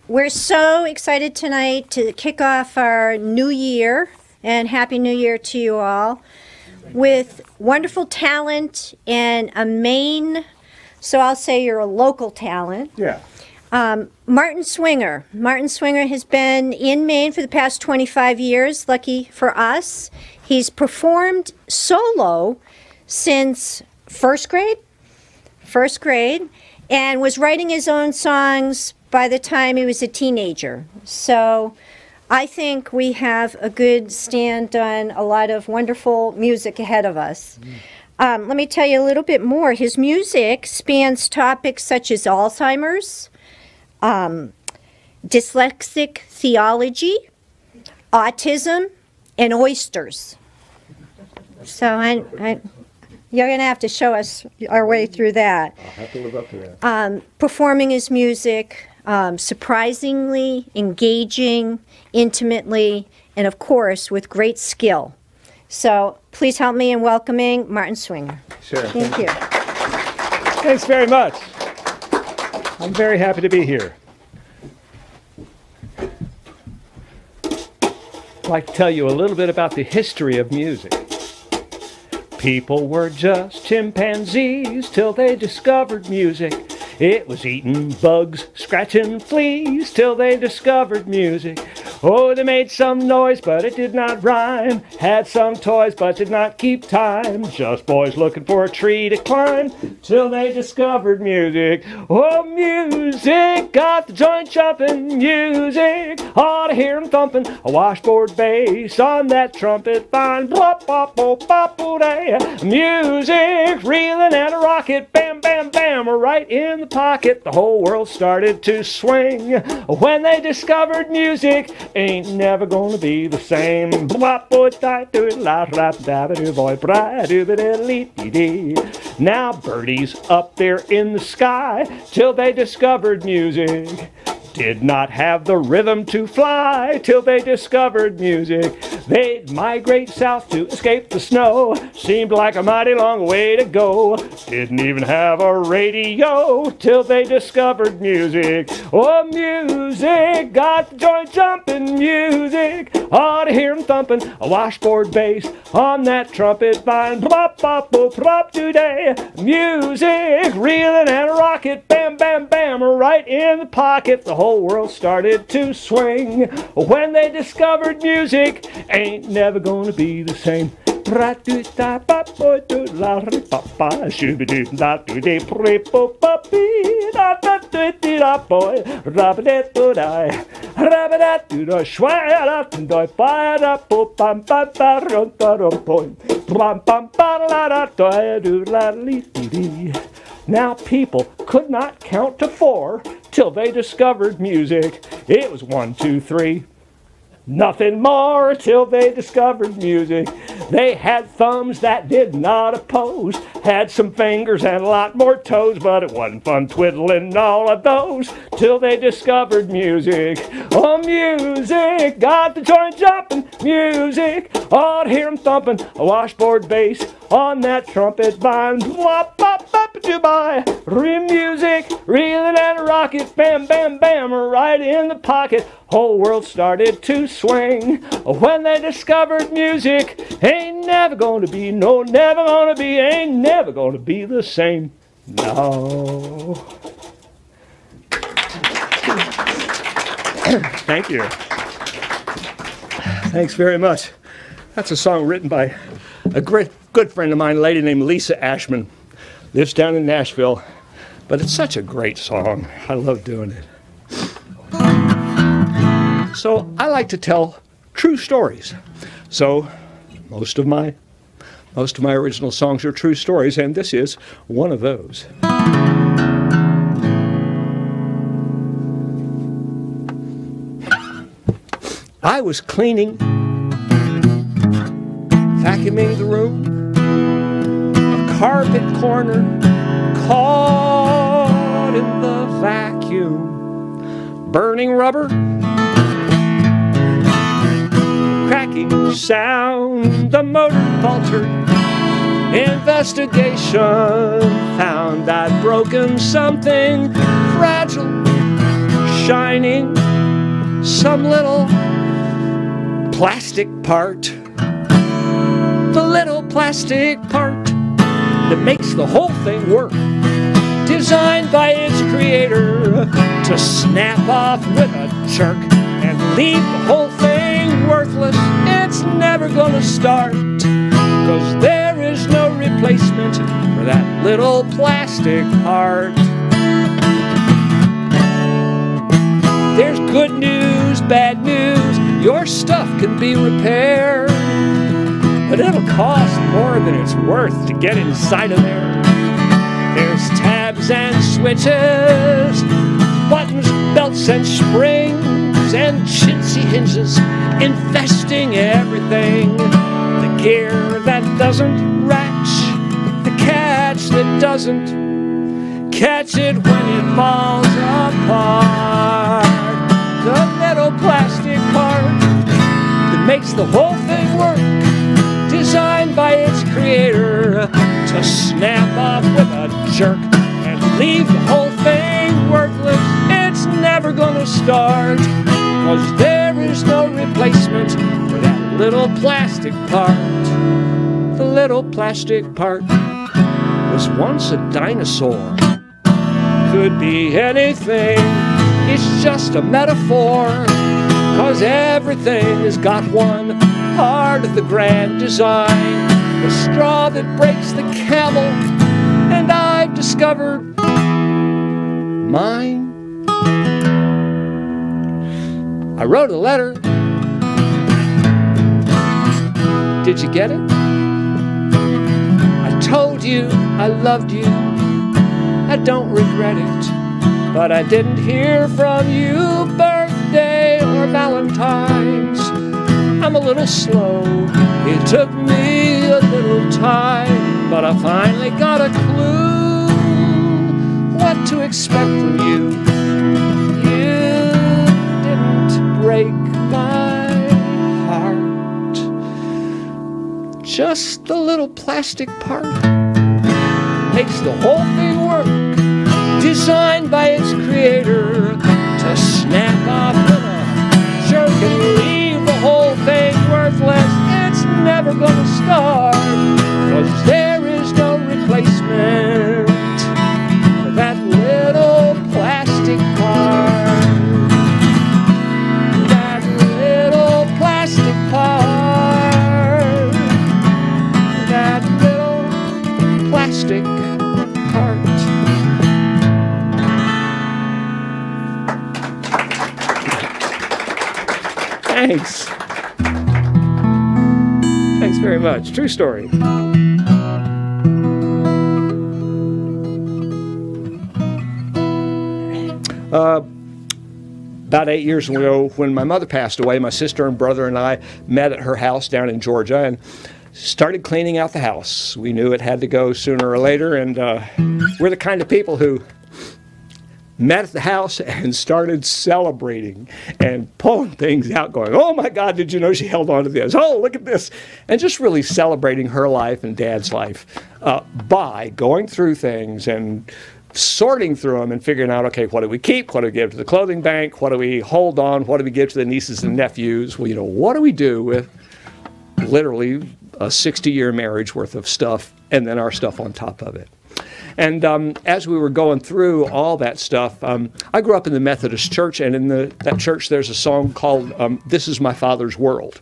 We're so excited tonight to kick off our new year, and Happy New Year to you all, with wonderful talent and a Maine, so I'll say you're a local talent. Yeah. Martin Swinger. Martin Swinger has been in Maine for the past 25 years, lucky for us. He's performed solo since first grade, and was writing his own songs by the time he was a teenager. So I think we have a good stand on a lot of wonderful music ahead of us. Let me tell you a little bit more. His music spans topics such as Alzheimer's, dyslexic theology, autism, and oysters. So you're going to have to show us our way through that. I'll have to live up to that. Performing his music surprisingly, engaging, intimately, and of course with great skill. So please help me in welcoming Martin Swinger. Sure. Thank you. Thanks very much. I'm very happy to be here. I'd like to tell you a little bit about the history of music. People were just chimpanzees till they discovered music. It was eating bugs, scratching fleas till they discovered music. Oh, they made some noise, but it did not rhyme. Had some toys, but did not keep time. Just boys looking for a tree to climb till they discovered music. Oh, music got the joint jumping. Music ought to hear 'em thumping. A washboard bass on that trumpet fine. Bop, bop, bop, bop, day. Music reeling and a rocket. Bam, bam, bam, right in the pocket. The whole world started to swing when they discovered music. Ain't never gonna be the same. Now birdies up there in the sky till they discovered music. Did not have the rhythm to fly till they discovered music. They'd migrate south to escape the snow. Seemed like a mighty long way to go. Didn't even have a radio till they discovered music. Oh, music got the joint jumping. Music ought to hear 'em thumping. A washboard bass on that trumpet vine. Plop, pop, pop, plop today. Music reeling and a rocket. Bam, bam, bam, right in the pocket. The whole world started to swing when they discovered music. Ain't never gonna be the same. Now people could not count to 4 till they discovered music. It was 1, 2, 3. Nothing more till they discovered music. They had thumbs that did not oppose. Had some fingers and a lot more toes, but it wasn't fun twiddling all of those till they discovered music. Oh, music got the joint jumping. Music ought to hear 'em thumping. A washboard bass on that trumpet vine. Wop, bop, bop, do-bye. Music reeling and a rocket. Bam, bam, bam, right in the pocket. Whole world started to swing when they discovered music. Ain't never gonna be, no, never gonna be, ain't never gonna be the same. No. Thank you. Thanks very much. That's a song written by a great good friend of mine, a lady named Lisa Ashman. Lives down in Nashville. But it's such a great song. I love doing it. So I like to tell true stories. So most of my original songs are true stories, and this is one of those. I was cleaning, vacuuming the room, a carpet corner caught in the vacuum, burning rubber, cracking sound, the motor faltered. Investigation found I'd broken something fragile, shining some little plastic part. The little plastic part that makes the whole thing work. Designed by its creator to snap off with a jerk and leave the whole thing worthless. It's never gonna start, 'cause there is no replacement for that little plastic part. There's good news, bad news, your stuff can be repaired, but it'll cost more than it's worth to get inside of there. There's tabs and switches, buttons, belts and springs, and chintzy hinges infesting everything. The gear that doesn't ratch, the catch that doesn't catch it when it falls apart. The little plastic part that makes the whole thing work. Designed by its creator to snap off with a jerk and leave the whole thing worthless. It's never gonna start, 'cause there is no replacement for that little plastic part. The little plastic part was once a dinosaur. Could be anything, it's just a metaphor, 'cause everything has got one part of the grand design. The straw that breaks the camel, and I've discovered mine. I wrote a letter. Did you get it? I told you I loved you. I don't regret it, but I didn't hear from you, birthday or Valentine's. I'm a little slow, it took me a little time, but I finally got a clue what to expect from you. You didn't break my heart, just the little plastic part makes the whole thing work. Designed by its creator to snap off with a jerk and leave the whole thing worthless. It's never gonna start, 'cause there is no replacement for that little plastic part. That little plastic part. That little plastic part. Thanks. Thanks very much. True story. About 8 years ago, when my mother passed away, my sister and brother and I met at her house down in Georgia and started cleaning out the house. We knew it had to go sooner or later, and we're the kind of people who met at the house and started celebrating and pulling things out, going, oh my God, did you know she held on to this? Oh, look at this. And just really celebrating her life and Dad's life by going through things and sorting through them and figuring out, okay, what do we keep? What do we give to the clothing bank? What do we hold on? What do we give to the nieces and nephews? Well, you know, what do we do with literally a 60-year marriage worth of stuff and then our stuff on top of it? And as we were going through all that stuff, I grew up in the Methodist church, and in that church there's a song called This Is My Father's World.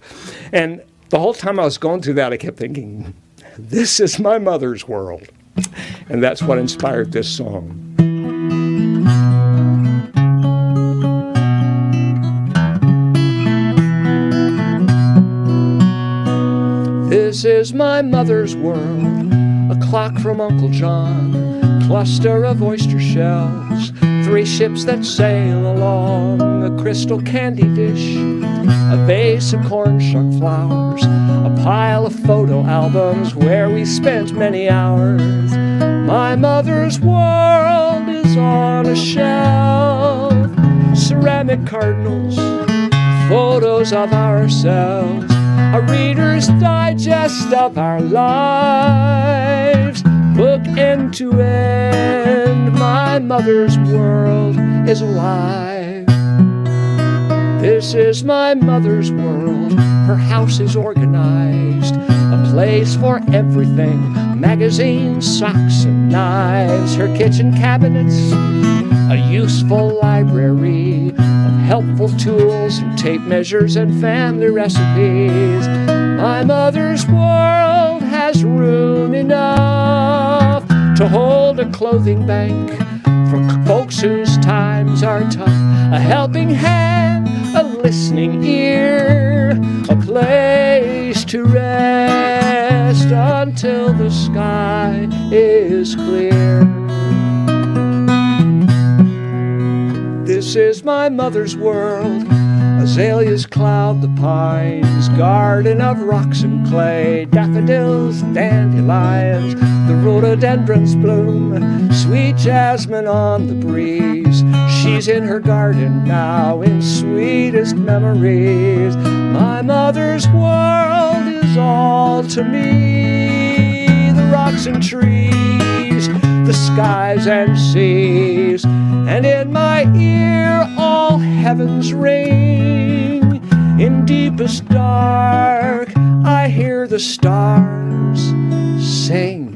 And the whole time I was going through that, I kept thinking, this is my mother's world. And that's what inspired this song. This is my mother's world, a clock from Uncle John, cluster of oyster shells, 3 ships that sail along, a crystal candy dish, a vase of corn shuck flowers, a pile of photo albums where we spent many hours. My mother's world is on a shelf, ceramic cardinals, photos of ourselves, a Reader's Digest of our lives. Book end to end, my mother's world is alive. This is my mother's world. Her house is organized, a place for everything, magazines, socks, and knives. Her kitchen cabinets, a useful library of helpful tools and tape measures and family recipes. My mother's world has room enough to hold a clothing bank for folks whose times are tough, a helping hand, a listening ear, a place to rest until the sky is clear. This is my mother's world. Azaleas cloud the pines, garden of rocks and clay, daffodils, dandelions, the rhododendrons bloom, sweet jasmine on the breeze. She's in her garden now in sweetest memories. My mother's world is all to me, the rocks and trees, the skies and seas, and in my ear all heavens ring. In deepest dark I hear the stars sing.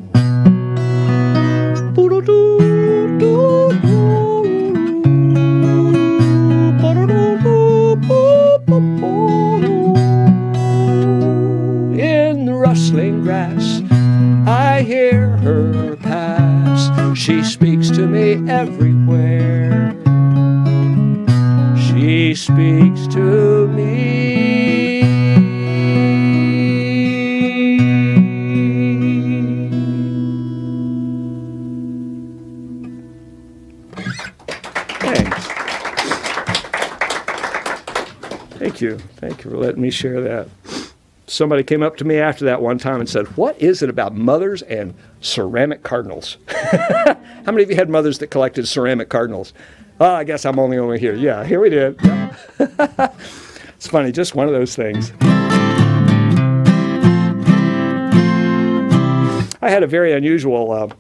In the rustling grass I hear her pass. She speaks to me everywhere. She speaks to me. Thanks. Thank you. Thank you for letting me share that. Somebody came up to me after that one time and said, "What is it about mothers and ceramic cardinals?" How many of you had mothers that collected ceramic cardinals? Oh, I guess I'm only over here. Yeah, here we did. Yeah. It's funny, just one of those things. I had a very unusual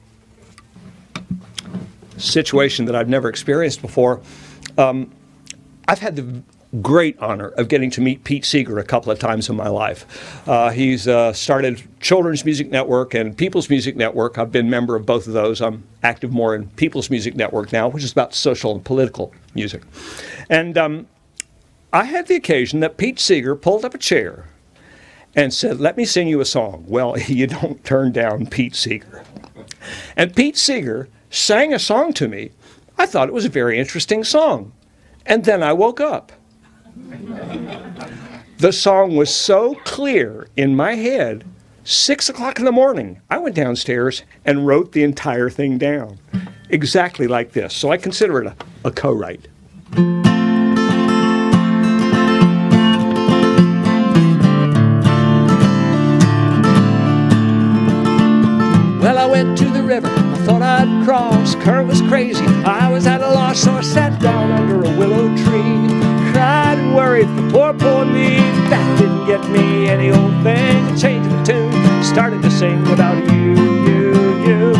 situation that I've never experienced before. I've had the great honor of getting to meet Pete Seeger a couple of times in my life. He's started Children's Music Network and People's Music Network. I've been a member of both of those. I'm active more in People's Music Network now, which is about social and political music. And I had the occasion that Pete Seeger pulled up a chair and said, "Let me sing you a song." Well, you don't turn down Pete Seeger. And Pete Seeger sang a song to me. I thought it was a very interesting song. And then I woke up. The song was so clear in my head, 6 o'clock in the morning, I went downstairs and wrote the entire thing down. Exactly like this. So I consider it a co-write. Well, I went to the river, I thought I'd cross, current was crazy, I was at a loss, so I sat down under a willow tree, cried and worried for poor, poor me, that didn't get me any old thing, I changed the tune, started to sing about you, you,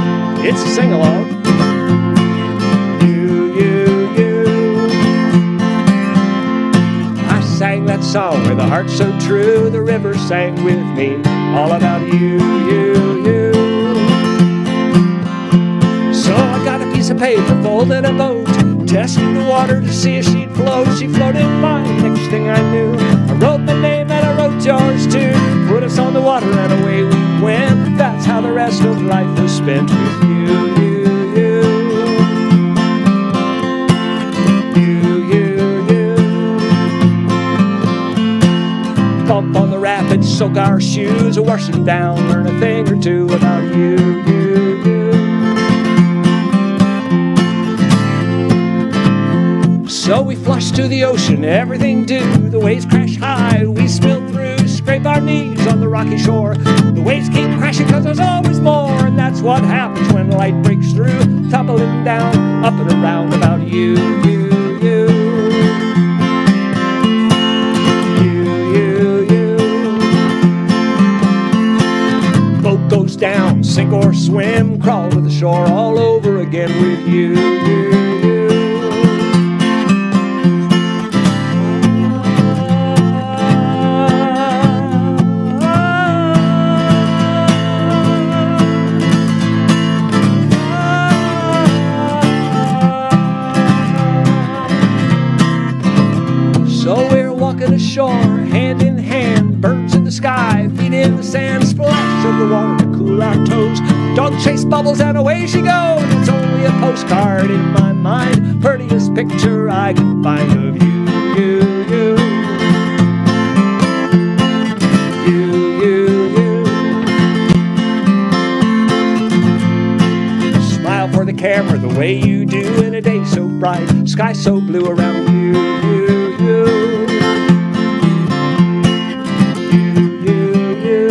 it's a sing-along. You. I sang that song with a heart so true, the river sang with me, all about you. So I got a piece of paper, folded a boat, tested the water to see if she'd float. She floated fine, next thing I knew, I wrote my name and I wrote yours too. Put us on the water and away we went. That's how the rest of life was spent with you. Bump on the rapids, soak our shoes, wash them down, learn a thing or two about you. So we flushed to the ocean, everything due. The waves crash high, we spill through, scrape our knees on the rocky shore. The waves keep crashing cause there's always more, and that's what happens when light breaks through. Tumbling down, up and around about you. Boat goes down, sink or swim, crawl to the shore all over again with you. the water to cool our toes. Dog chase bubbles and away she goes. It's only a postcard in my mind, prettiest picture I can find of you, you, you. For the camera the way you do in a day so bright, sky so blue around you, you, you. You, you, you.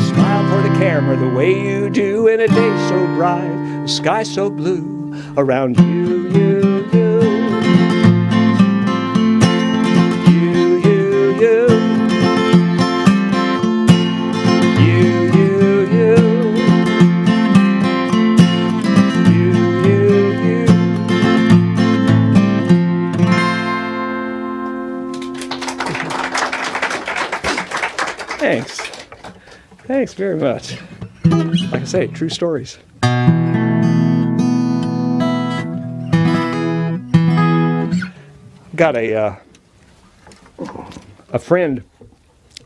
Smile for the camera the way you do in a day so bright, sky so blue around you, you, you. Thanks. Thanks very much. Like I say, true stories. Got a friend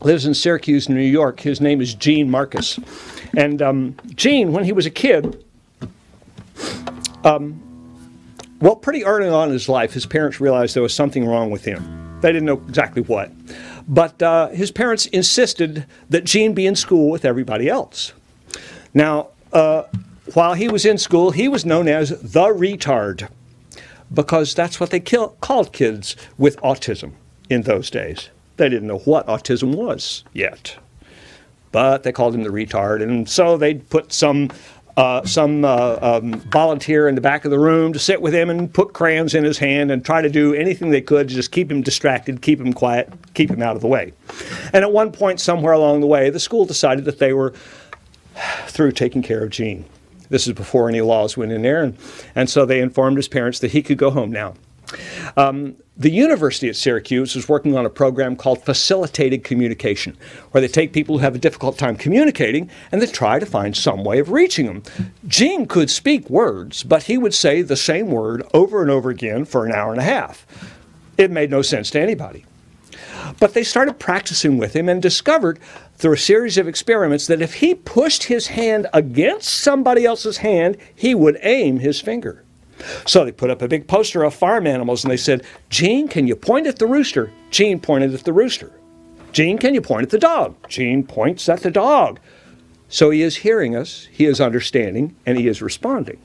lives in Syracuse, New York. His name is Gene Marcus. And Gene, when he was a kid, well, pretty early on in his life, his parents realized there was something wrong with him. They didn't know exactly what. But his parents insisted that Gene be in school with everybody else. Now, while he was in school, he was known as the retard, because that's what they called kids with autism in those days. They didn't know what autism was yet, but they called him the retard. And so they'd put some volunteer in the back of the room to sit with him and put crayons in his hand and try to do anything they could to just keep him distracted, keep him quiet, keep him out of the way. And at one point, somewhere along the way, the school decided that they were through taking care of Gene. This is before any laws went in there, and so they informed his parents that he could go home now. The University at Syracuse was working on a program called facilitated communication, where they take people who have a difficult time communicating and they try to find some way of reaching them. Gene could speak words, but he would say the same word over and over again for an hour and a half. It made no sense to anybody. But they started practicing with him and discovered through a series of experiments that if he pushed his hand against somebody else's hand, he would aim his finger. So they put up a big poster of farm animals and they said, Gene, can you point at the rooster? Gene pointed at the rooster. Gene, can you point at the dog? Gene points at the dog. So he is hearing us, he is understanding, and he is responding.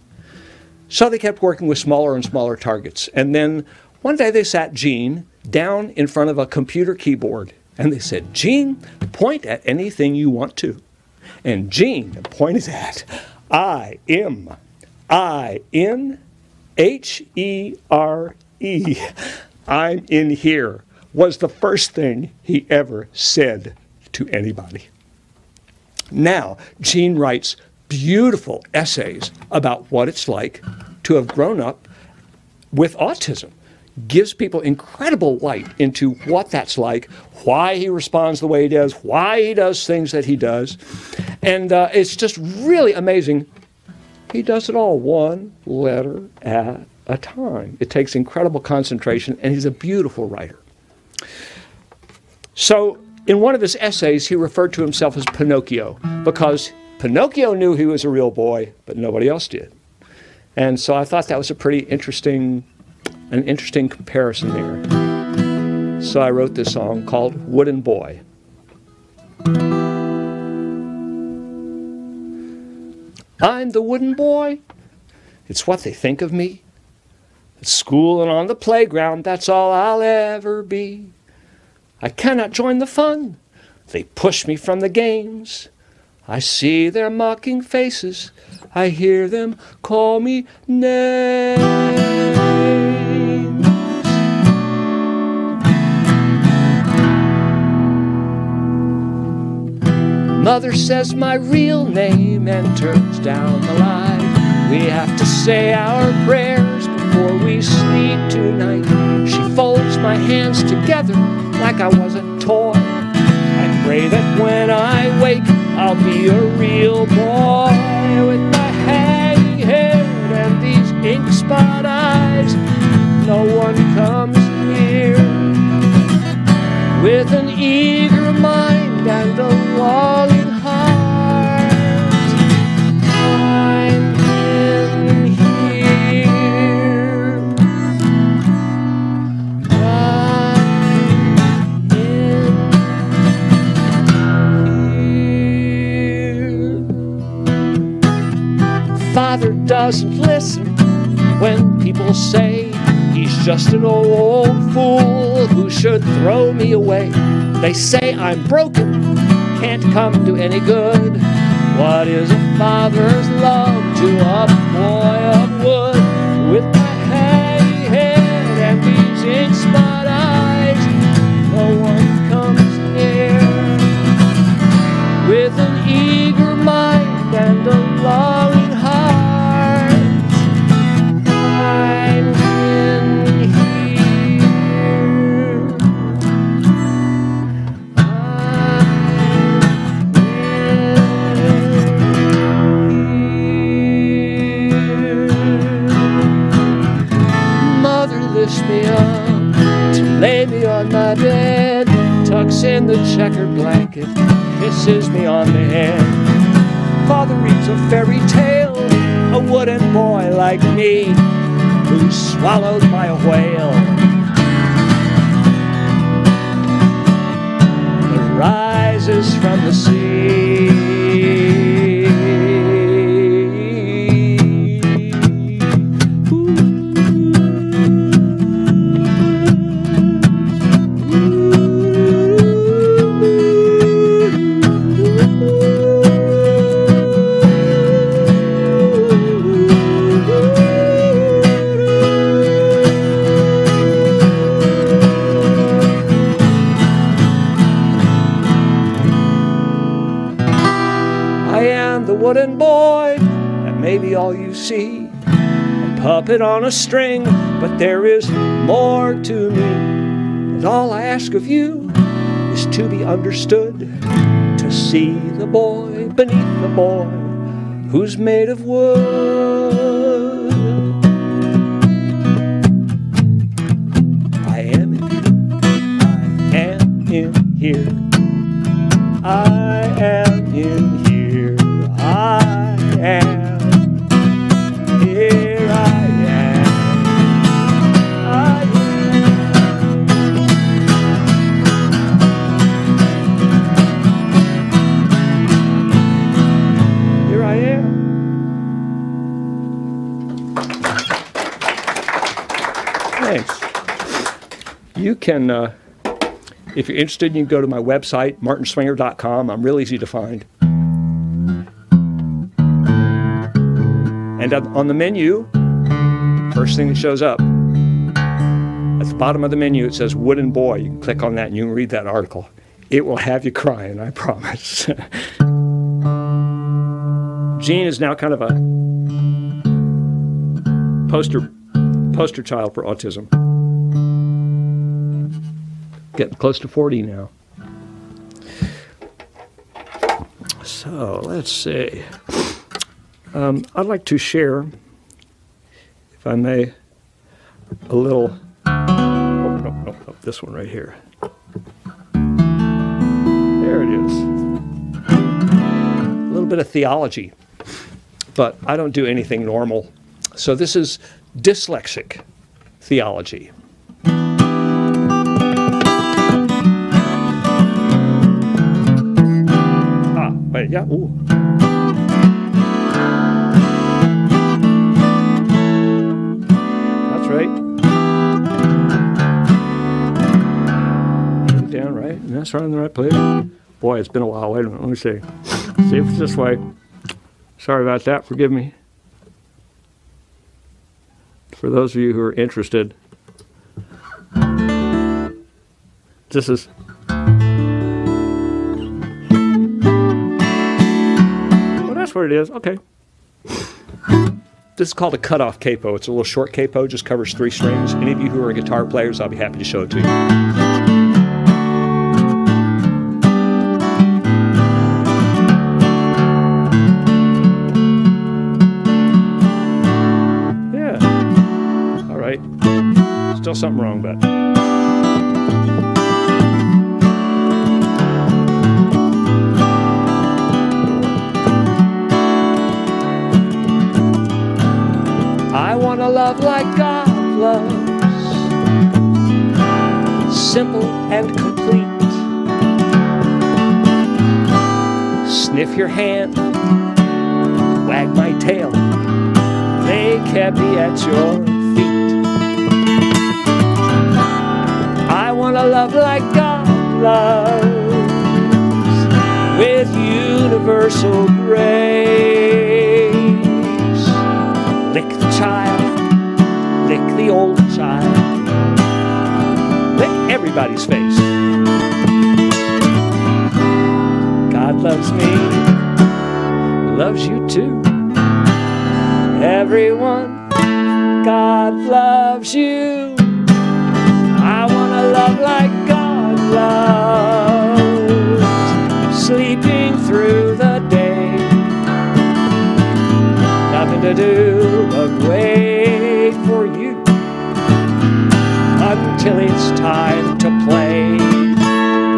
So they kept working with smaller and smaller targets. And then one day they sat Gene down in front of a computer keyboard and they said, Gene, point at anything you want to. And Gene pointed at I-M-I-N-H-E-R-E. I'm in here was the first thing he ever said to anybody. Now, Gene writes beautiful essays about what it's like to have grown up with autism. Gives people incredible light into what that's like, why he responds the way he does, why he does things that he does. And it's just really amazing. He does it all one letter at a time. It takes incredible concentration, and he's a beautiful writer. So in one of his essays, he referred to himself as Pinocchio, because Pinocchio knew he was a real boy, but nobody else did. And so I thought that was a pretty interesting comparison there. So I wrote this song called Wooden Boy. I'm the wooden boy. It's what they think of me. At school and on the playground, that's all I'll ever be. I cannot join the fun. They push me from the games. I see their mocking faces. I hear them call me names. Mother says my real name and turns down the light. We have to say our prayers before we sleep tonight. She folds my hands together like I was a toy. I pray that when I wake, I'll be a real boy with my hanging head and these ink spot eyes. No one comes near with an eager mind. and a longing heart. I'm in here. I'm in here. Father doesn't listen when people say he's just an old fool who should throw me away. They say I'm broken, can't come to any good. What is a father's love to a boy of wood? With my hanging head and these ink-spot eyes, no one comes near. With an eager mind and a longing heart, I'm in here. Mother lifts me up to lay me on my bed, tucks in the checkered blanket, kisses me on the head. Father reads a fairy tale, a wooden boy like me, who's swallowed by a whale. That rises from the sea. Wooden boy, that may be all you see, a puppet on a string, but there is more to me. And all I ask of you is to be understood, to see the boy beneath the boy who's made of wood. I am in here. I am in here. I am, here I am, I am. Here I am. Thanks. You can, if you're interested, you can go to my website, martinswinger.com. I'm real easy to find. And on the menu, first thing that shows up, at the bottom of the menu, it says Wooden Boy. You can click on that and you can read that article. It will have you crying, I promise. Gene is now kind of a poster child for autism. Getting close to 40 now. So, let's see. I'd like to share, if I may, a little, no, this one right here. There it is. A little bit of theology, but I don't do anything normal. So this is dyslexic theology. Wait, yeah, ooh. Right. Put it down right, and that's right in the right place. Boy, it's been a while. Wait a minute, let me see. See if it's this way. Sorry about that, forgive me. For those of you who are interested, this is... Well, that's what it is, okay. This is called a cutoff capo. It's a little short capo, just covers 3 strings. Any of you who are guitar players, I'll be happy to show it to you. Yeah. All right. Still something wrong, but... love like God loves, simple and complete. Sniff your hand, wag my tail, lay cabby at your feet. I want to love like God loves, with universal grace. Lick the child, lick the old child, lick everybody's face. God loves me, loves you too. Everyone, God loves you. I want to love like God loves, sleeping through the day. Nothing to do but wait for you until it's time to play.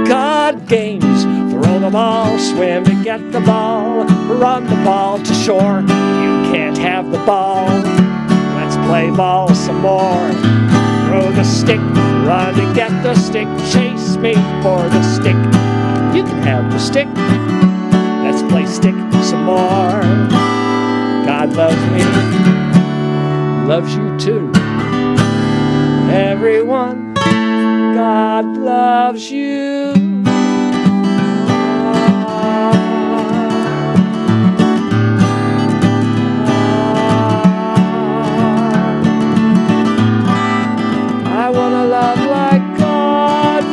God games, throw the ball, swim to get the ball, run the ball to shore. You can't have the ball, let's play ball some more. Throw the stick, run to get the stick, chase me for the stick. You can have the stick, let's play stick some more. God loves me, loves you too. Everyone, God loves you. I want to love like God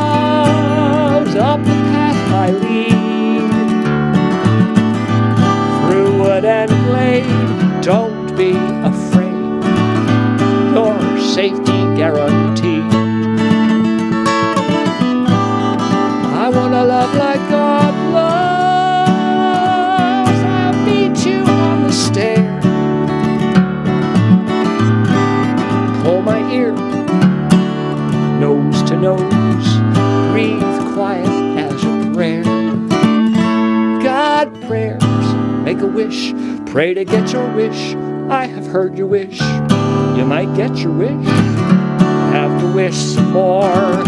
loves, up the path I lead, through wood and glade. Don't be afraid, your safety guaranteed. I want to love like God loves. I'll meet you on the stair, pull my ear, nose to nose, breathe quiet as a prayer. God prayers, make a wish, pray to get your wish. I have heard your wish, you might get your wish. Have to wish some more.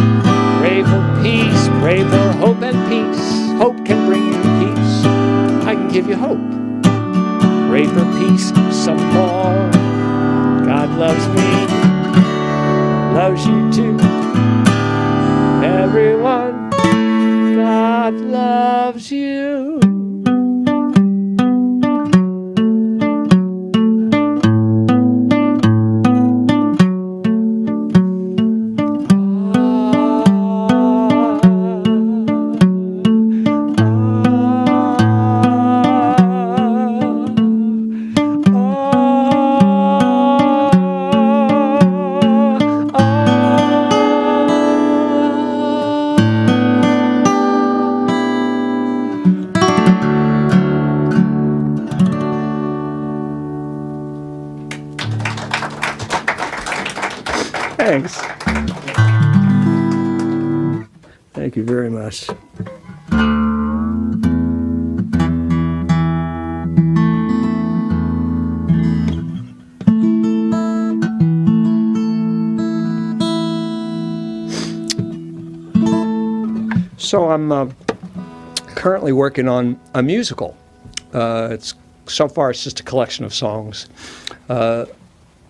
Pray for peace, pray for hope and peace. Hope can bring you peace, I can give you hope. Pray for peace some more. God loves me, loves you too. Everyone, God loves you. Thanks. Thank you very much. So I'm currently working on a musical. So far it's just a collection of songs.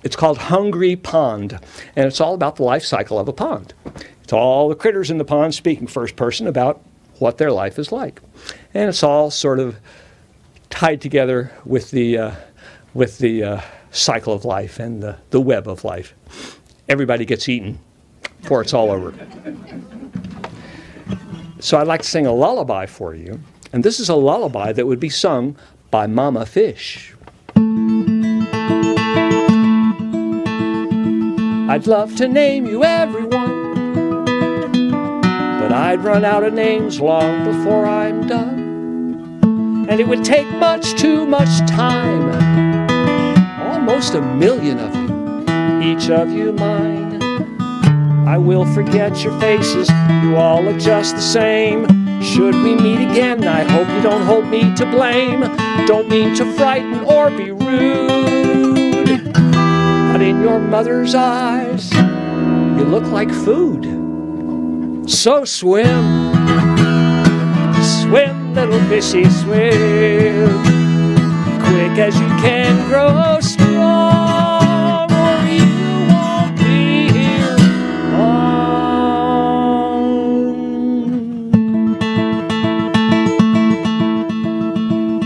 It's called Hungry Pond, and it's all about the life cycle of a pond. It's all the critters in the pond speaking first person about what their life is like. And it's all sort of tied together with the cycle of life and the web of life. Everybody gets eaten before it's all over. So I'd like to sing a lullaby for you, and this is a lullaby that would be sung by Mama Fish. I'd love to name you everyone, but I'd run out of names long before I'm done. And it would take much too much time, almost 1,000,000 of you, each of you mine. I will forget your faces, you all look just the same. Should we meet again, I hope you don't hold me to blame. Don't mean to frighten or be rude. but in your mother's eyes, you look like food. So swim, swim, little fishy, swim, quick as you can grow strong, or you won't be here long.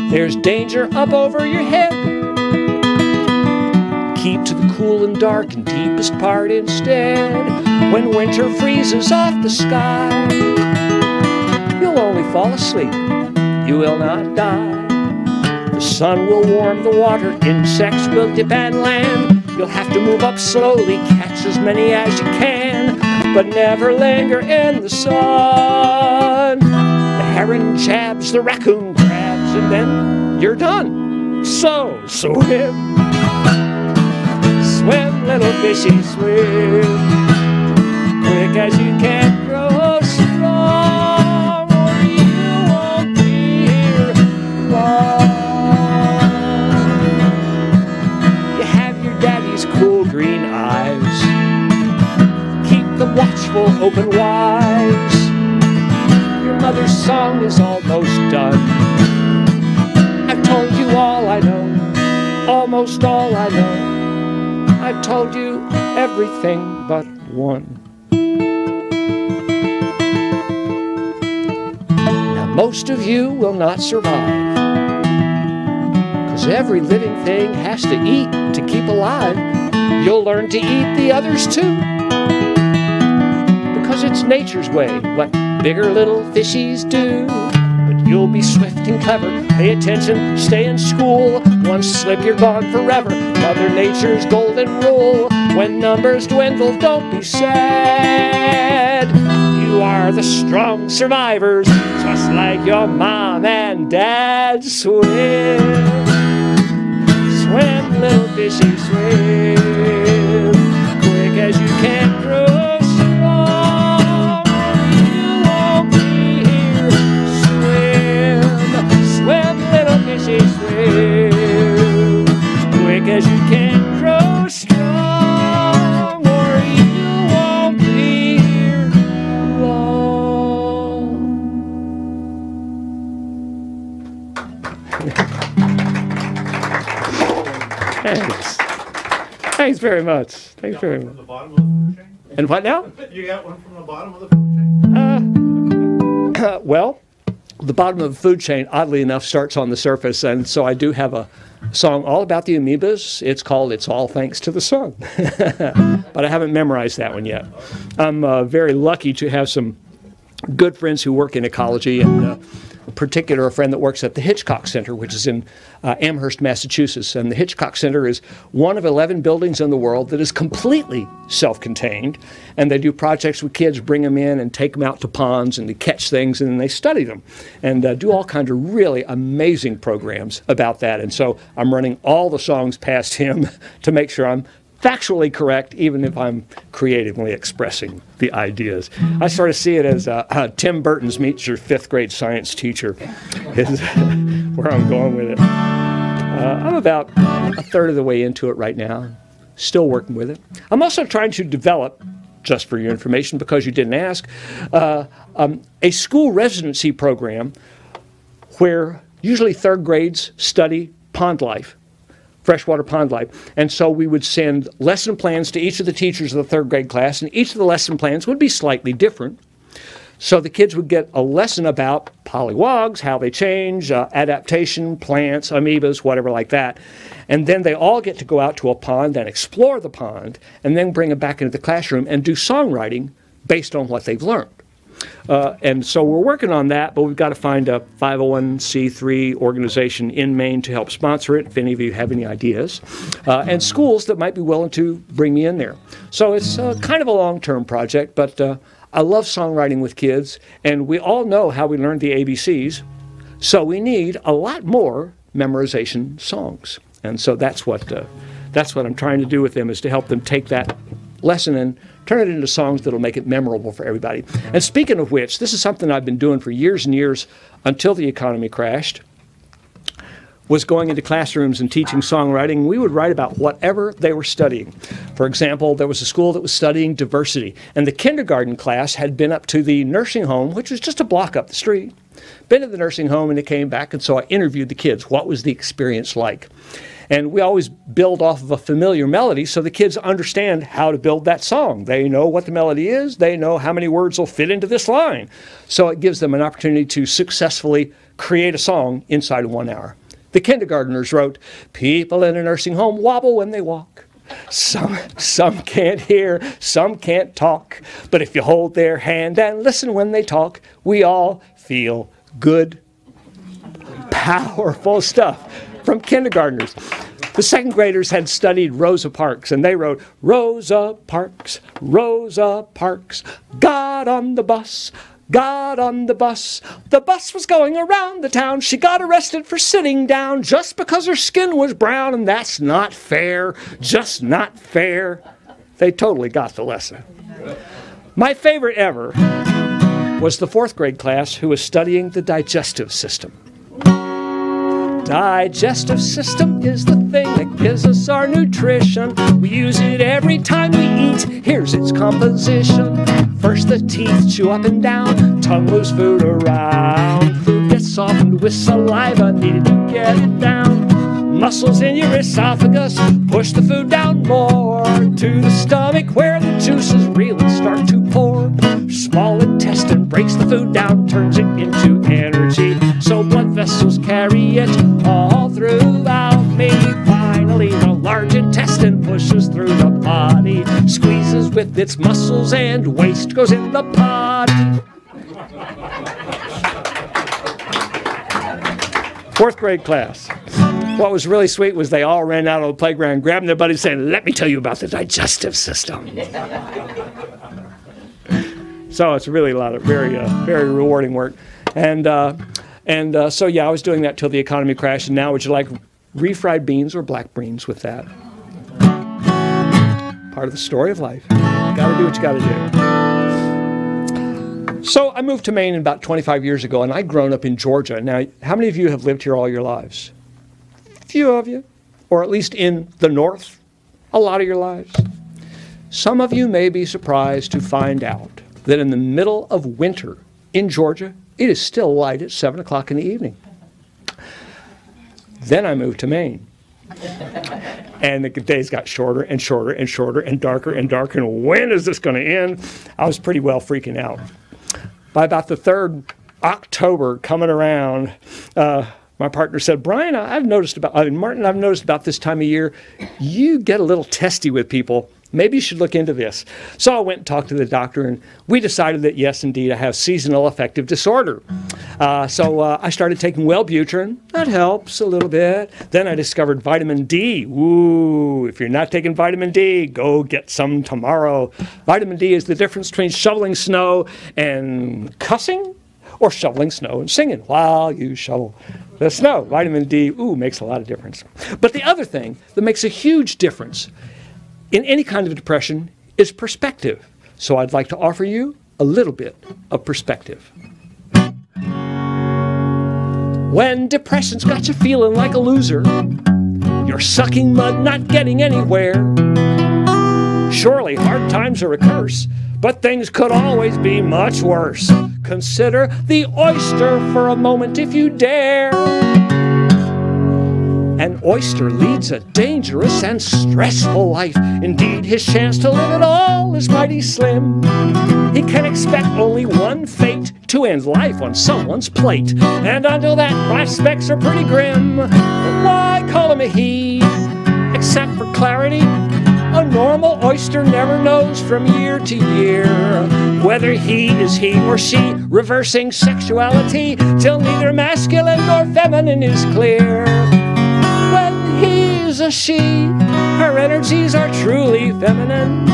There's danger up over your head. Keep to the cool and dark and deepest part instead. When winter freezes off the sky, you'll only fall asleep, you will not die. The sun will warm the water, insects will dip and land. You'll have to move up slowly, catch as many as you can, but never linger in the sun. The heron jabs, the raccoon grabs, and then you're done. So swim, swim, little fishy, swim, quick as you can grow strong, or you won't be here long. You have your daddy's cool green eyes, keep them watchful, open wise. Your mother's song is almost done. I've told you all I know, almost all I know. I've told you everything but one. Now most of you will not survive, 'cause every living thing has to eat to keep alive. You'll learn to eat the others too, because it's nature's way, what bigger little fishies do. But you'll be swift and clever, pay attention, stay in school. One slip, you're gone forever, Mother Nature's golden rule. When numbers dwindle, don't be sad. You are the strong survivors, just like your mom and dad. Swim, swim, little fishy, swim, quick as you can grow strong, you won't be here. Swim, swim, little fishy, swim, quick as you can grow strong, or you won't be here long. Thanks. Thanks very much. Thanks very much. From the bottom of the food chain? And what now? You got one from the bottom of the food chain? Well, the bottom of the food chain, oddly enough, starts on the surface, and so I do have a song all about the amoebas. It's called "It's All Thanks to the Sun," but I haven't memorized that one yet. I'm very lucky to have some good friends who work in ecology, and in particular a friend that works at the Hitchcock Center, which is in Amherst, Massachusetts. And the Hitchcock Center is one of 11 buildings in the world that is completely self-contained. And they do projects with kids, bring them in and take them out to ponds and to catch things, and then they study them and do all kinds of really amazing programs about that. And so I'm running all the songs past him to make sure I'm factually correct, even if I'm creatively expressing the ideas. I sort of see it as Tim Burton's meets your 5th grade science teacher is where I'm going with it. I'm about a third of the way into it right now, still working with it. I'm also trying to develop, just for your information, because you didn't ask, a school residency program where usually 3rd grades study pond life, freshwater pond life. And so we would send lesson plans to each of the teachers of the 3rd grade class, and each of the lesson plans would be slightly different. So the kids would get a lesson about polywogs, how they change, adaptation, plants, amoebas, whatever like that. And then they all get to go out to a pond and explore the pond, and then bring them back into the classroom and do songwriting based on what they've learned. And so we're working on that, but we've got to find a 501c3 organization in Maine to help sponsor it, if any of you have any ideas, and schools that might be willing to bring me in there. So it's kind of a long-term project, but I love songwriting with kids, and we all know how we learned the ABCs, so we need a lot more memorization songs. And so that's what I'm trying to do with them, is to help them take that lesson and turn it into songs that'll make it memorable for everybody. And speaking of which, this is something I've been doing for years and years until the economy crashed. was going into classrooms and teaching songwriting, we would write about whatever they were studying. For example, there was a school that was studying diversity, and the kindergarten class had been up to the nursing home, which was just a block up the street. Been to the nursing home, and they came back, and so I interviewed the kids. What was the experience like? And we always build off of a familiar melody so the kids understand how to build that song. They know what the melody is. They know how many words will fit into this line. So it gives them an opportunity to successfully create a song inside of 1 hour. The kindergartners wrote, "People in a nursing home wobble when they walk. Some can't hear, some can't talk. But if you hold their hand and listen when they talk, we all feel good." Powerful stuff from kindergartners. The second graders had studied Rosa Parks, and they wrote, Rosa Parks, got on the bus, got on the bus. The bus was going around the town. She got arrested for sitting down just because her skin was brown, and that's not fair, just not fair. They totally got the lesson. My favorite ever was the fourth grade class who was studying the digestive system. Digestive system is the thing that gives us our nutrition. We use it every time we eat. Here's its composition. First the teeth chew up and down, tongue moves food around. Food gets softened with saliva needed to get it down. Muscles in your esophagus push the food down more to the stomach where the juices really start to pour. Small intestine breaks the food down, turns it into energy, so blood vessels carry it all throughout me. Finally, the large intestine pushes through the body, squeezes with its muscles, and waste goes in the potty. Fourth grade class. What was really sweet was they all ran out on the playground, grabbing their buddies, saying, "Let me tell you about the digestive system." So it's really a lot of very rewarding work. So yeah, I was doing that till the economy crashed. And now, would you like refried beans or black beans with that? Part of the story of life. Got to do what you got to do. So I moved to Maine about 25 years ago, and I'd grown up in Georgia. Now, how many of you have lived here all your lives? Few of you, or at least in the north, a lot of your lives. Some of you may be surprised to find out that in the middle of winter in Georgia, it is still light at 7 o'clock in the evening. Then I moved to Maine. And the days got shorter and shorter and shorter and darker and darker. And when is this going to end? I was pretty well freaking out. By about the 3rd October coming around, my partner said, Brian, Martin, I've noticed about this time of year, you get a little testy with people. Maybe you should look into this. So I went and talked to the doctor, and we decided that, yes, indeed, I have seasonal affective disorder. So I started taking Wellbutrin. That helps a little bit. Then I discovered vitamin D. Ooh, if you're not taking vitamin D, go get some tomorrow. Vitamin D is the difference between shoveling snow and cussing, or shoveling snow and singing while you shovel the snow. Vitamin D, makes a lot of difference. But the other thing that makes a huge difference in any kind of depression is perspective. So I'd like to offer you a little bit of perspective. When depression's got you feeling like a loser, you're sucking mud, not getting anywhere. Surely hard times are a curse, but things could always be much worse. Consider the oyster for a moment if you dare. An oyster leads a dangerous and stressful life. Indeed, his chance to live at all is mighty slim. He can expect only one fate, to end life on someone's plate. And until that, prospects are pretty grim. Why call him a he? Except for clarity, a normal oyster never knows from year to year whether he is he or she, reversing sexuality till neither masculine nor feminine is clear. When he's a she, her energies are truly feminine.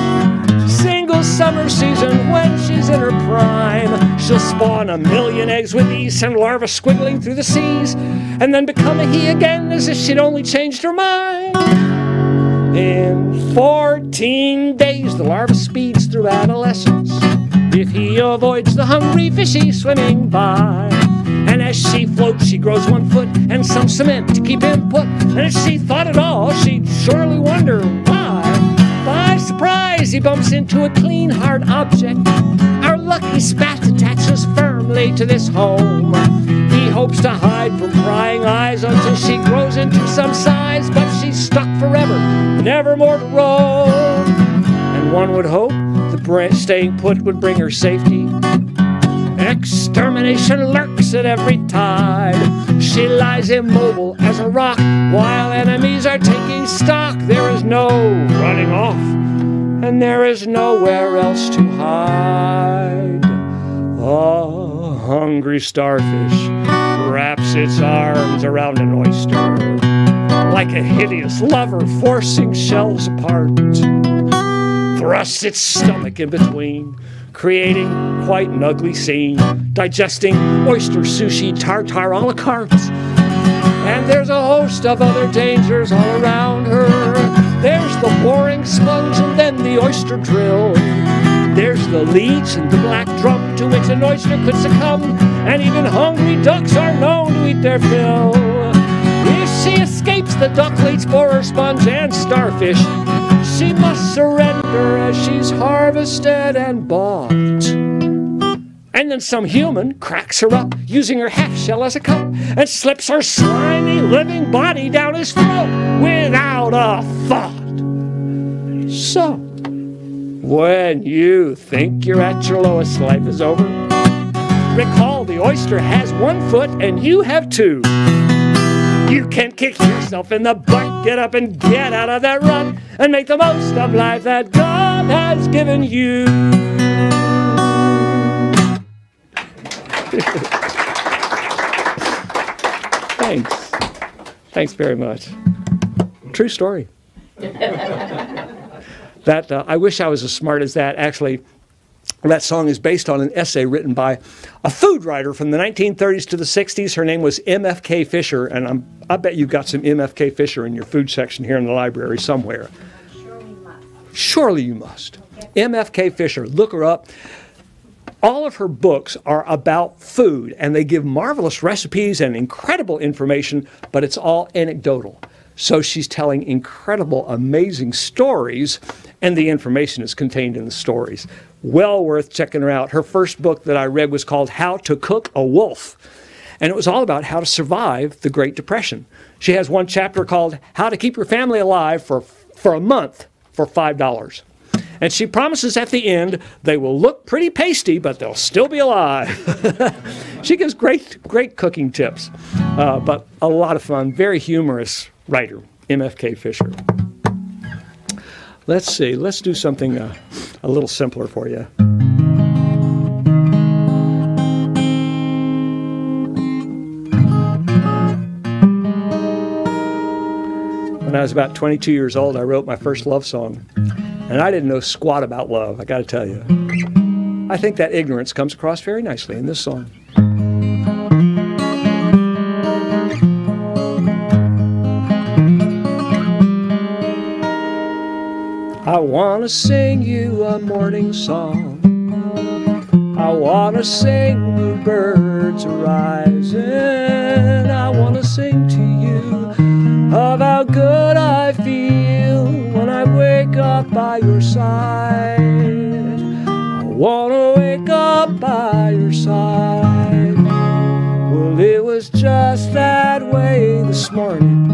Single summer season when she's in her prime, she'll spawn 1,000,000 eggs with ease and larvae squiggling through the seas, and then become a he again as if she'd only changed her mind. In 14 days, the larva speeds through adolescence if he avoids the hungry fishy swimming by. And As she floats, she grows 1 foot and some cement to keep him put. And as she thought it all, she'd surely wonder why. By surprise, he bumps into a clean, hard object. Our lucky spat attaches firmly to this home. He hopes to hide from prying eyes until she grows into some size, but she's stuck forever, never more to roam. And one would hope the staying put would bring her safety. Extermination lurks at every tide. She lies immobile as a rock while enemies are taking stock. There is no running off, and there is nowhere else to hide. A hungry starfish wraps its arms around an oyster, like a hideous lover forcing shells apart. Thrusts its stomach in between, creating quite an ugly scene, digesting oyster sushi tartare a la carte. And there's a host of other dangers all around her. There's the boring sponge and then the oyster drill. There's the leech and the black drum to which an oyster could succumb. And even hungry ducks are known to eat their fill. If she escapes the duck leech, borer, sponge, and starfish, she must surrender as she's harvested and bought. And then some human cracks her up, using her half shell as a cup, and slips her slimy living body down his throat without a thought. So, when you think you're at your lowest, life is over, recall the oyster has 1 foot and you have 2. You can kick yourself in the butt, get up and get out of that rut, and make the most of life that God has given you. Thanks. Thanks very much. True story. That I wish I was as smart as that. Actually, that song is based on an essay written by a food writer from the 1930s to the 60s. Her name was M.F.K. Fisher, and I bet you've got some M.F.K. Fisher in your food section here in the library somewhere. Surely you must. M.F.K. Fisher, look her up. All of her books are about food, and they give marvelous recipes and incredible information, but it's all anecdotal. So she's telling incredible, amazing stories, and the information is contained in the stories. Well worth checking her out. Her first book that I read was called How to Cook a Wolf, and it was all about how to survive the Great Depression. She has one chapter called How to Keep Your Family Alive for a Month for $5. And she promises at the end they will look pretty pasty, but they'll still be alive. She gives great cooking tips, but a lot of fun. Very humorous writer, M.F.K. Fisher. Let's see. Let's do something a little simpler for you. When I was about 22 years old, I wrote my first love song. And I didn't know squat about love, I got to tell you. I think that ignorance comes across very nicely in this song. I want to sing you a morning song. I want to sing you birds arising. I want to sing to you of how good I feel when I wake up by your side. I want to wake up by your side. Well, it was just that way this morning,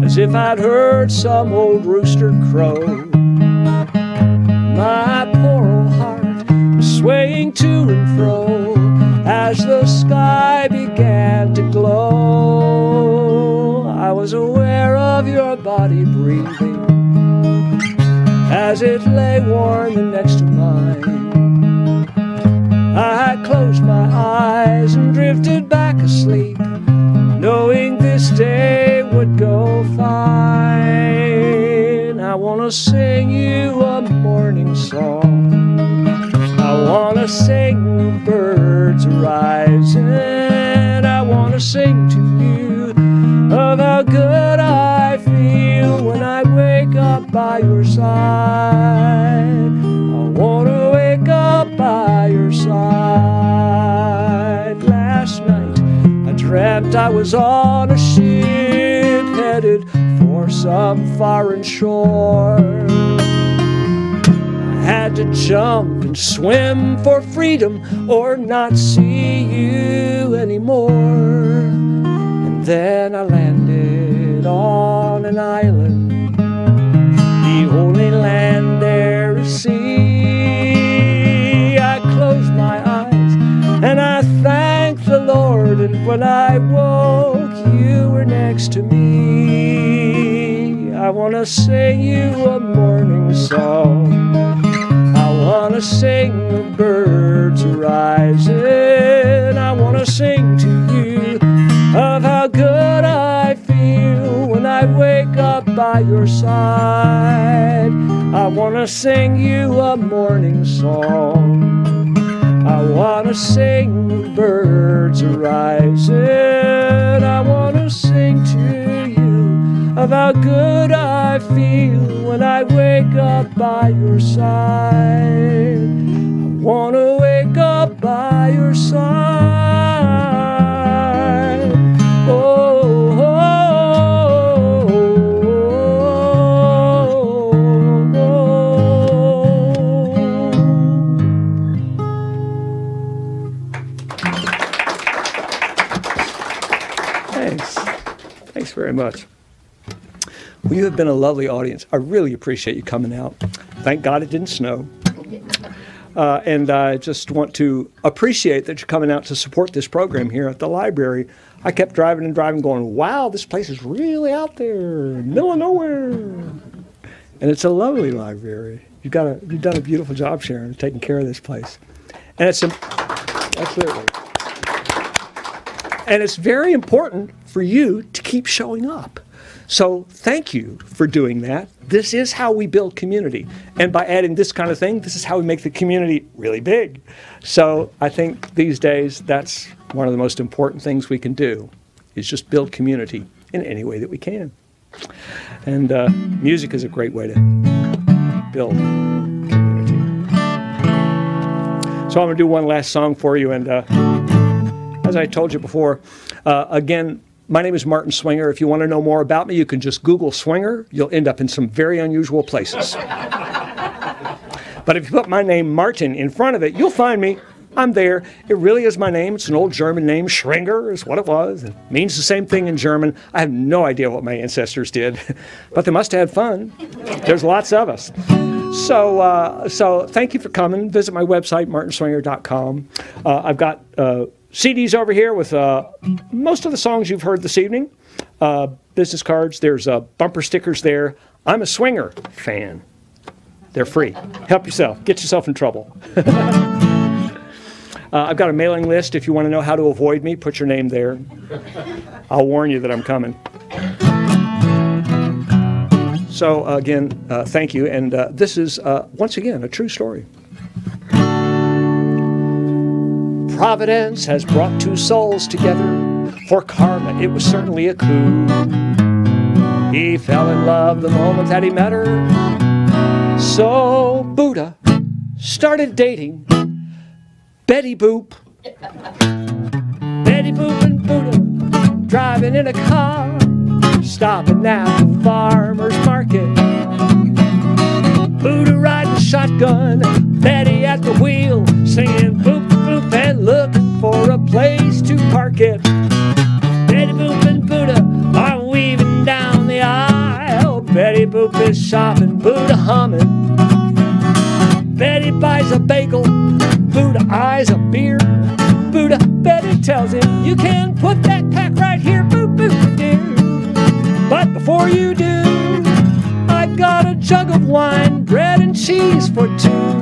as if I'd heard some old rooster crow. My poor old heart was swaying to and fro as the sky began to glow. I was aware of your body breathing as it lay warm next to mine. I closed my eyes and drifted back asleep, knowing this day would go fine. I want to sing you a morning song. I want to sing birds rising. I want to sing to you of how good I feel when I wake up by your side. I want to wake up by your side. Last night except I was on a ship headed for some foreign shore. I had to jump and swim for freedom or not see you anymore. And then I landed on an island, the only land there is sea. I closed my eyes and I thanked the Lord, and when I woke, you were next to me. I want to sing you a morning song. I want to sing the birds rising. I want to sing to you of how good I feel when I wake up by your side. I want to sing you a morning song. I want to sing the birds rising. I want to sing to you of how good I feel when I wake up by your side. I want to wake up by your side. Oh, oh, oh, oh. Thanks. Thanks very much. Well, you have been a lovely audience. I really appreciate you coming out. Thank God it didn't snow. And I just want to appreciate that you're coming out to support this program here at the library. I kept driving and driving going, wow, this place is really out there, middle of nowhere. And it's a lovely library. You've done a beautiful job, Sharon, taking care of this place. And it's absolutely. And it's very important for you to keep showing up. So thank you for doing that. This is how we build community. And by adding this kind of thing, this is how we make the community really big. So I think these days that's one of the most important things we can do, is just build community in any way that we can. And music is a great way to build community. So I'm going to do one last song for you. And as I told you before, again, my name is Martin Swinger. If you want to know more about me, you can just Google Swinger. You'll end up in some very unusual places. But if you put my name Martin in front of it, you'll find me. I'm there. It really is my name. It's an old German name. Schwinger is what it was. It means the same thing in German. I have no idea what my ancestors did, but they must have had fun. There's lots of us. So thank you for coming. Visit my website, martinswinger.com. I've got CDs over here with most of the songs you've heard this evening. Business cards. There's bumper stickers there. I'm a Swinger fan. They're free. Help yourself. Get yourself in trouble. I've got a mailing list. If you want to know how to avoid me, put your name there. I'll warn you that I'm coming. So again, thank you. And this is, once again, a true story. Providence has brought two souls together. For karma, it was certainly a clue. He fell in love the moment that he met her. So Buddha started dating Betty Boop. Betty Boop and Buddha driving in a car, stopping at the farmer's market. Buddha riding shotgun, Betty at the wheel, singing boop boop and looking for a place to park it. Betty Boop and Buddha are weaving down the aisle. Betty Boop is shopping, Buddha humming. Betty buys a bagel, Buddha eyes a beer. Buddha, Betty tells him, you can put that pack right here, boop boop dear. But before you do, I got a jug of wine, bread and cheese for two.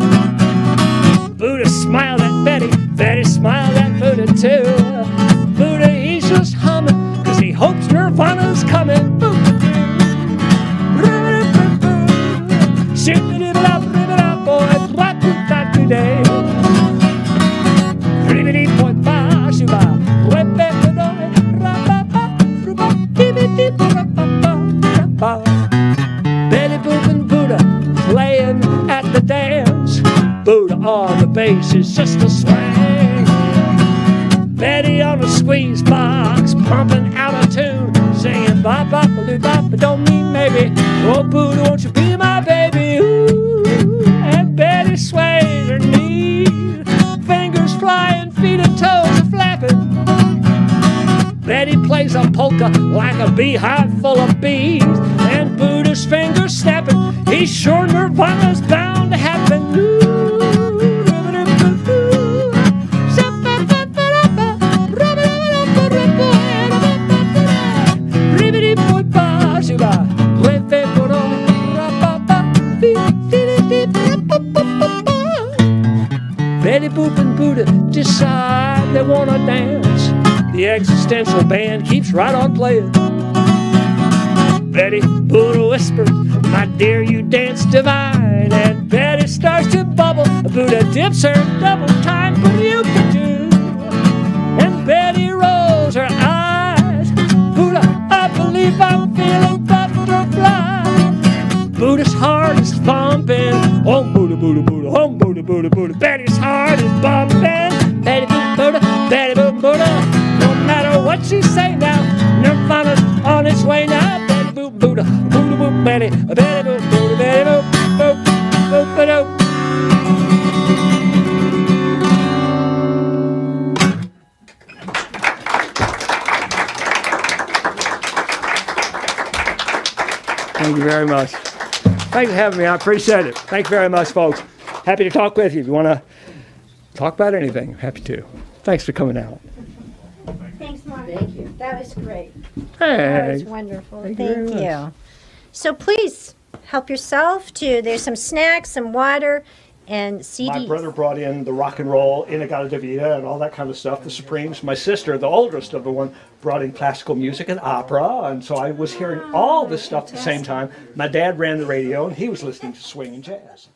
Buddha smiled at Betty, Betty smiled at Buddha too. Buddha, he's just humming, cause he hopes Nirvana's coming. Boop boy, not today. Betty Boop and Buddha playing at the dance. Buddha on the bass is just a swing. Betty on the squeeze box, pumping out a tune, singing bop bop a bop, but don't mean maybe. Oh Buddha, won't you be my baby? Ooh, and Betty sways her knees, fingers flying, feet and toes are flapping. Betty plays a polka like a beehive full of bees, and Buddha's fingers snapping. He's sure Nirvana's bound to happen. Betty Boop and Buddha decide they want to dance. The existential band keeps right on playing. Betty, Buddha whispers, my dear, you dance divine. And Betty starts to bubble. Buddha dips her double time. And Betty rolls her eyes. Buddha, I believe I'm feeling butterfly. Buddha's heart is thumping. Om Buddha, Buddha, Buddha, Om Buddha, Buddha, Buddha. Betty's heart is bumping. Betty Boop Buddha, Betty Boop Buddha. No matter what you say now, Nirvana's on its way now. Betty Boop Buddha, Buddha Boop Betty, Betty Boop Buddha, Betty Boop, Boop, Boop, Boop. Thank you very much. Thanks for having me. I appreciate it. Thank you very much, folks. Happy to talk with you. If you want to talk about anything, happy to. Thanks for coming out. Thanks, Mark. Thank you. That was great. Hey. That was wonderful. Thank you. So please help yourself to, there's some snacks, some water, and CDs. My brother brought in the rock and roll, Inagata Davida, and all that kind of stuff, the Supremes. My sister, the oldest of the one, brought in classical music and opera, and so I was hearing all this stuff at the same time. My dad ran the radio, and he was listening to swing and jazz.